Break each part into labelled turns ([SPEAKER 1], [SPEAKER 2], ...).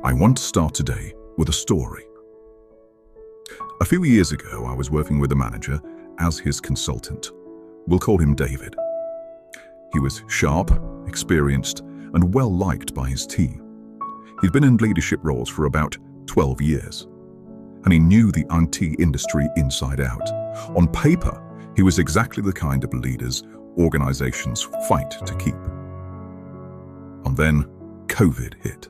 [SPEAKER 1] I want to start today with a story. A few years ago, I was working with a manager as his consultant. We'll call him David. He was sharp, experienced, and well-liked by his team. He'd been in leadership roles for about 12 years, and he knew the IT industry inside out. On paper, he was exactly the kind of leaders organizations fight to keep. And then COVID hit.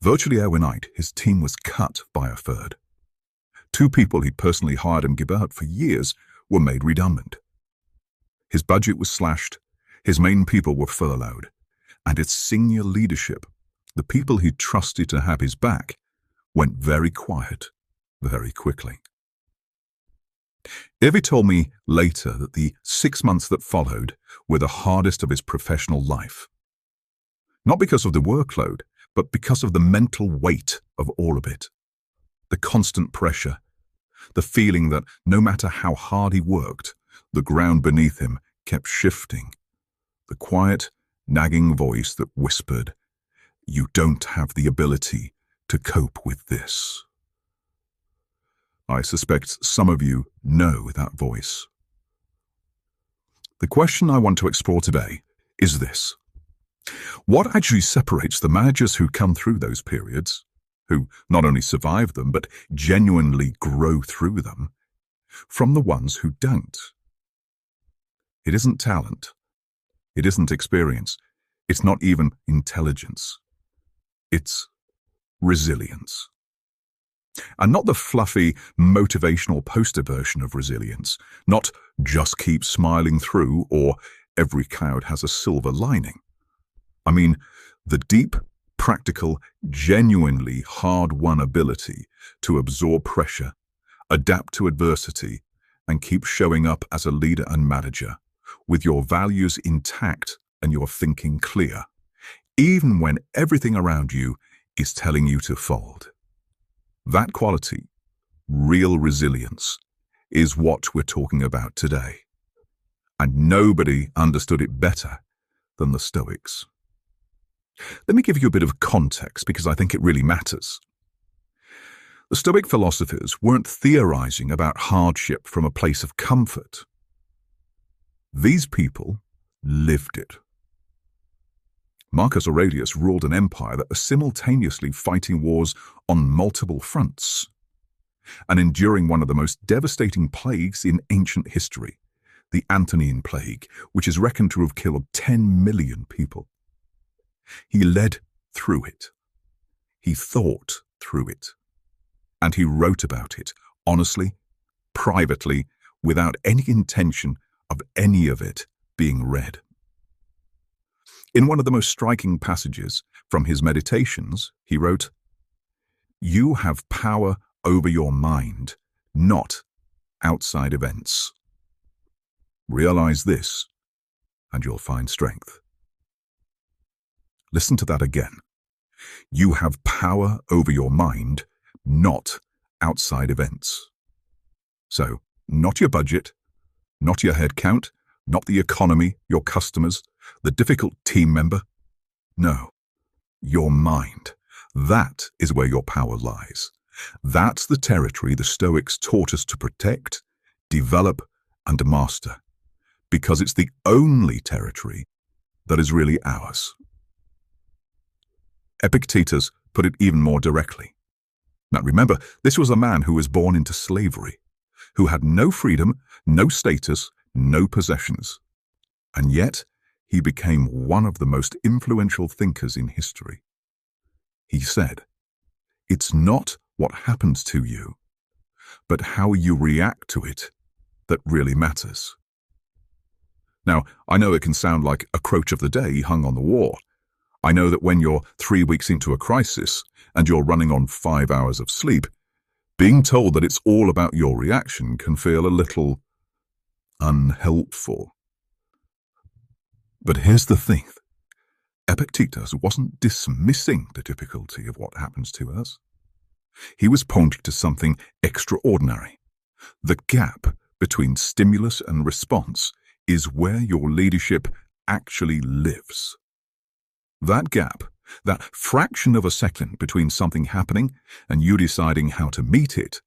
[SPEAKER 1] Virtually overnight, his team was cut by a third. 2 people he'd personally hired and given out for years were made redundant. His budget was slashed, his main people were furloughed, and its senior leadership, the people he trusted to have his back, went very quiet very quickly. Evie told me later that the 6 months that followed were the hardest of his professional life. Not because of the workload, but because of the mental weight of all of it. The constant pressure, the feeling that no matter how hard he worked, the ground beneath him kept shifting. The quiet, nagging voice that whispered, "You don't have the ability to cope with this." I suspect some of you know that voice. The question I want to explore today is this. What actually separates the managers who come through those periods, who not only survive them but genuinely grow through them, from the ones who don't? It isn't talent. It isn't experience. It's not even intelligence. It's resilience. And not the fluffy, motivational poster version of resilience, not just keep smiling through or every cloud has a silver lining. I mean, the deep, practical, genuinely hard-won ability to absorb pressure, adapt to adversity, and keep showing up as a leader and manager with your values intact and your thinking clear, even when everything around you is telling you to fold. That quality, real resilience, is what we're talking about today. And nobody understood it better than the Stoics. Let me give you a bit of context because I think it really matters. The Stoic philosophers weren't theorizing about hardship from a place of comfort. These people lived it. Marcus Aurelius ruled an empire that was simultaneously fighting wars on multiple fronts and enduring one of the most devastating plagues in ancient history, the Antonine Plague, which is reckoned to have killed 10 million people. He led through it. He thought through it. And he wrote about it, honestly, privately, without any intention of any of it being read. In one of the most striking passages from his meditations, he wrote, "You have power over your mind, not outside events. Realize this, and you'll find strength." Listen to that again. You have power over your mind, not outside events. So, not your budget, not your head count, not the economy, your customers, the difficult team member. No, your mind. That is where your power lies. That's the territory the Stoics taught us to protect, develop, and master, because it's the only territory that is really ours. Epictetus put it even more directly. Now remember, this was a man who was born into slavery, who had no freedom, no status, no possessions. And yet, he became one of the most influential thinkers in history. He said, "It's not what happens to you, but how you react to it that really matters." Now, I know it can sound like a quote of the day hung on the wall. I know that when you're 3 weeks into a crisis and you're running on 5 hours of sleep, being told that it's all about your reaction can feel a little unhelpful. But here's the thing. Epictetus wasn't dismissing the difficulty of what happens to us. He was pointing to something extraordinary. The gap between stimulus and response is where your leadership actually lives. That gap That fraction of a second between something happening and you deciding how to meet it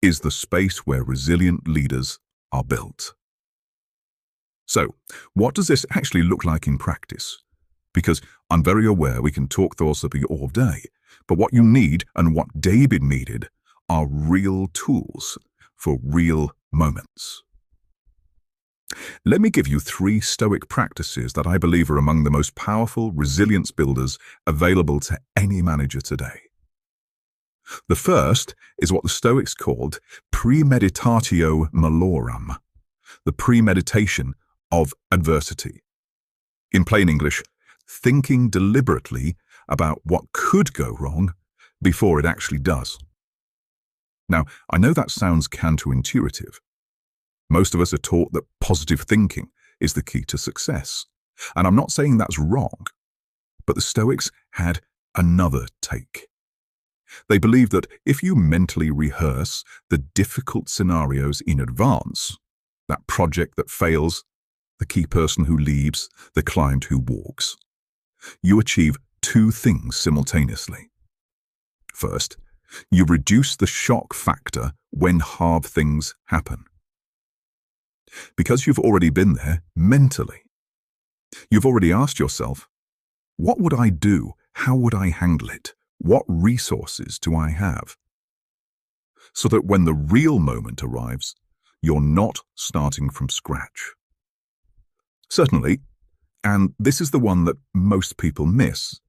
[SPEAKER 1] is the space where resilient leaders are built. So, what does this actually look like in practice? Because I'm very aware we can talk philosophy all day, but what you need and what David needed are real tools for real moments. Let me give you 3 Stoic practices that I believe are among the most powerful resilience builders available to any manager today. The first is what the Stoics called premeditatio malorum, the premeditation of adversity. In plain English, thinking deliberately about what could go wrong before it actually does. Now, I know that sounds counterintuitive. Most of us are taught that positive thinking is the key to success. And I'm not saying that's wrong, but the Stoics had another take. They believed that if you mentally rehearse the difficult scenarios in advance, that project that fails, the key person who leaves, the client who walks, you achieve 2 things simultaneously. First, you reduce the shock factor when hard things happen. Because you've already been there mentally. You've already asked yourself, what would I do? How would I handle it? What resources do I have? So that when the real moment arrives, you're not starting from scratch. Certainly, and this is the one that most people miss,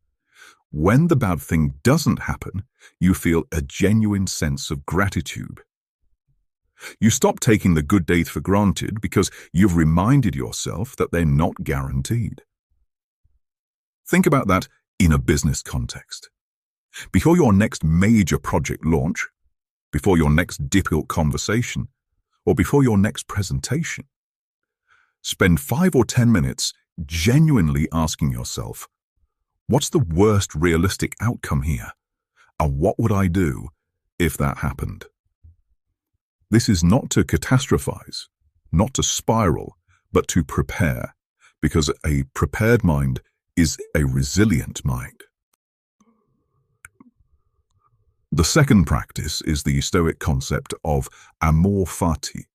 [SPEAKER 1] when the bad thing doesn't happen, you feel a genuine sense of gratitude. You stop taking the good days for granted because you've reminded yourself that they're not guaranteed. Think about that in a business context. Before your next major project launch, before your next difficult conversation, or before your next presentation, spend 5 or 10 minutes genuinely asking yourself, what's the worst realistic outcome here? And what would I do if that happened? This is not to catastrophize, not to spiral, but to prepare, because a prepared mind is a resilient mind. The second practice is the Stoic concept of amor fati,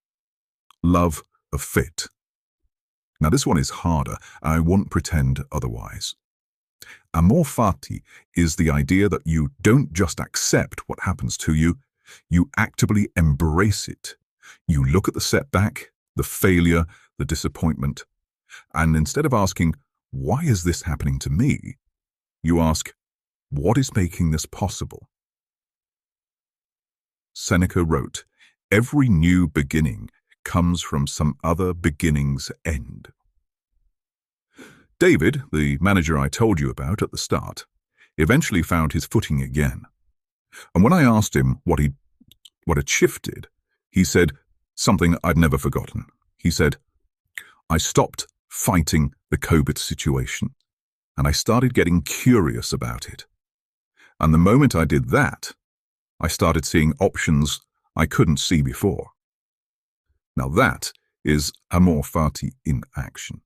[SPEAKER 1] love of fit. Now this one is harder, and I won't pretend otherwise. Amor fati is the idea that you don't just accept what happens to you, you actively embrace it. You look at the setback, the failure, the disappointment, and instead of asking, why is this happening to me? You ask, what is making this possible? Seneca wrote, every new beginning comes from some other beginning's end. David, the manager I told you about at the start, eventually found his footing again. And when I asked him what had shifted, he said something I'd never forgotten. He said, I stopped fighting the COVID situation, and I started getting curious about it. And the moment I did that, I started seeing options I couldn't see before. Now that is amor fati in action.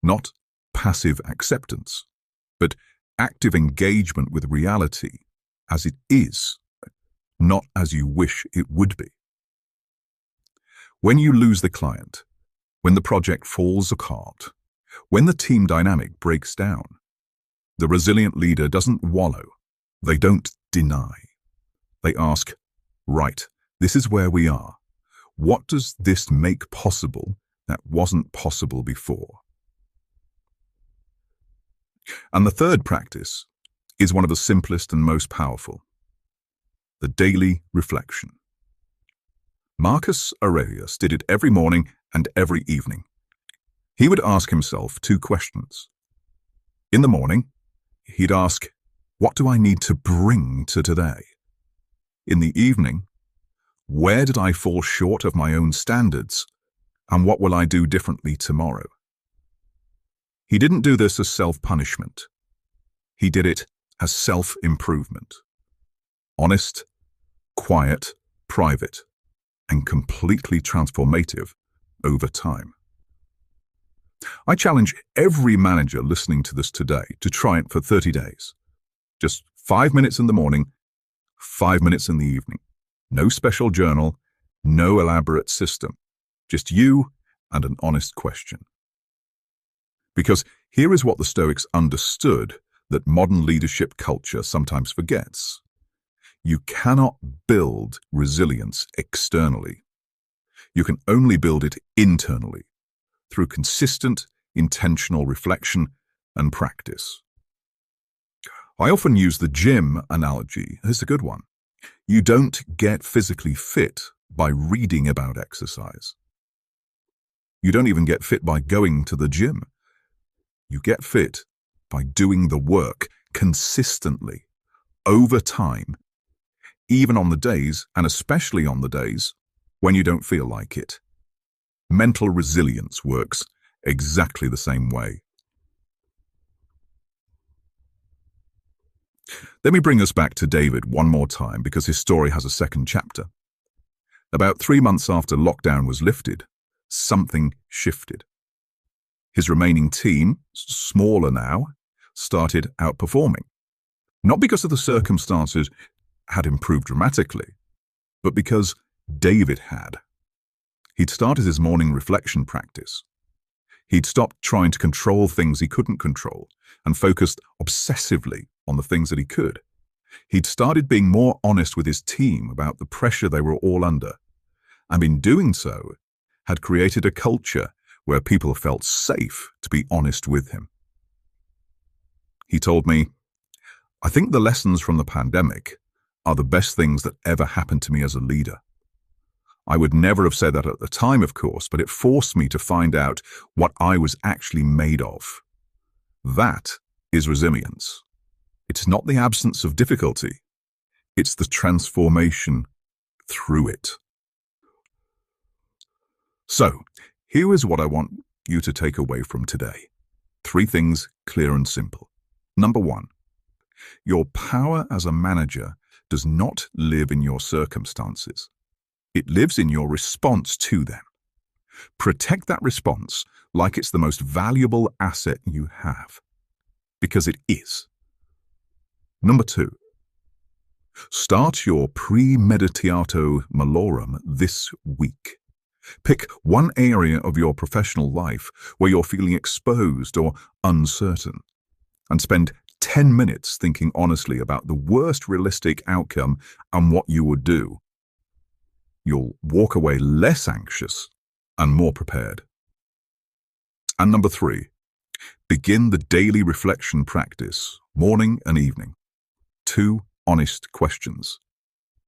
[SPEAKER 1] Not passive acceptance, but active engagement with reality as it is, not as you wish it would be. When you lose the client, when the project falls apart, when the team dynamic breaks down, the resilient leader doesn't wallow, they don't deny. They ask, right, this is where we are. What does this make possible that wasn't possible before? And the third practice is one of the simplest and most powerful, the daily reflection. Marcus Aurelius did it every morning and every evening. He would ask himself 2 questions. In the morning, he'd ask, what do I need to bring to today? In the evening, where did I fall short of my own standards, and what will I do differently tomorrow? He didn't do this as self-punishment. He did it as self-improvement. Honest, quiet, private, and completely transformative over time. I challenge every manager listening to this today to try it for 30 days. Just 5 minutes in the morning, 5 minutes in the evening. No special journal, no elaborate system. Just you and an honest question. Because here is what the Stoics understood that modern leadership culture sometimes forgets. You cannot build resilience externally. You can only build it internally, through consistent, intentional reflection and practice. I often use the gym analogy. It's a good one. You don't get physically fit by reading about exercise. You don't even get fit by going to the gym. You get fit by doing the work consistently, over time, even on the days, and especially on the days, when you don't feel like it. Mental resilience works exactly the same way. Let me bring us back to David one more time because his story has a second chapter. About 3 months after lockdown was lifted, something shifted. His remaining team, smaller now, started outperforming. Not because of the circumstances had improved dramatically, but because David had. He'd started his morning reflection practice. He'd stopped trying to control things he couldn't control and focused obsessively on the things that he could. He'd started being more honest with his team about the pressure they were all under, and in doing so, had created a culture where people felt safe to be honest with him. He told me, "I think the lessons from the pandemic are the best things that ever happened to me as a leader. I would never have said that at the time, of course, but it forced me to find out what I was actually made of. That is resilience. It's not the absence of difficulty. It's the transformation through it." So, here is what I want you to take away from today. 3 things, clear and simple. Number 1, your power as a manager does not live in your circumstances. It lives in your response to them. Protect that response like it's the most valuable asset you have, because it is. Number 2, start your premeditato malorum this week. Pick one area of your professional life where you're feeling exposed or uncertain, and spend 10 minutes thinking honestly about the worst realistic outcome and what you would do. You'll walk away less anxious and more prepared. And number 3, begin the daily reflection practice, morning and evening. 2 honest questions.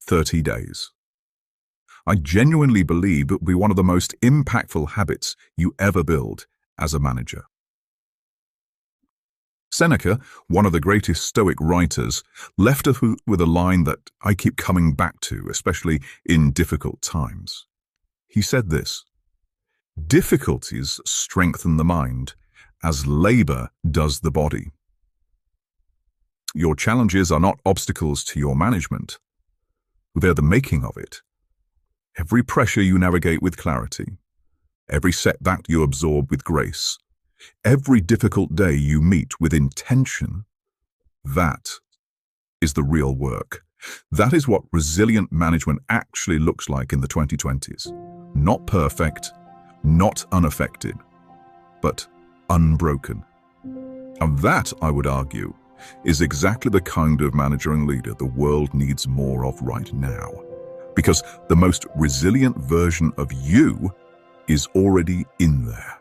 [SPEAKER 1] 30 days. I genuinely believe it will be one of the most impactful habits you ever build as a manager. Seneca, one of the greatest Stoic writers, left us with a line that I keep coming back to, especially in difficult times. He said this: "Difficulties strengthen the mind, as labor does the body." Your challenges are not obstacles to your management. They're the making of it. Every pressure you navigate with clarity, every setback you absorb with grace, every difficult day you meet with intention, that is the real work. That is what resilient management actually looks like in the 2020s. Not perfect, not unaffected, but unbroken. And that, I would argue, is exactly the kind of manager and leader the world needs more of right now. Because the most resilient version of you is already in there.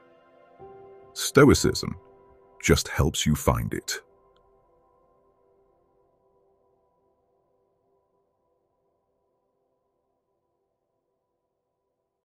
[SPEAKER 1] Stoicism just helps you find it.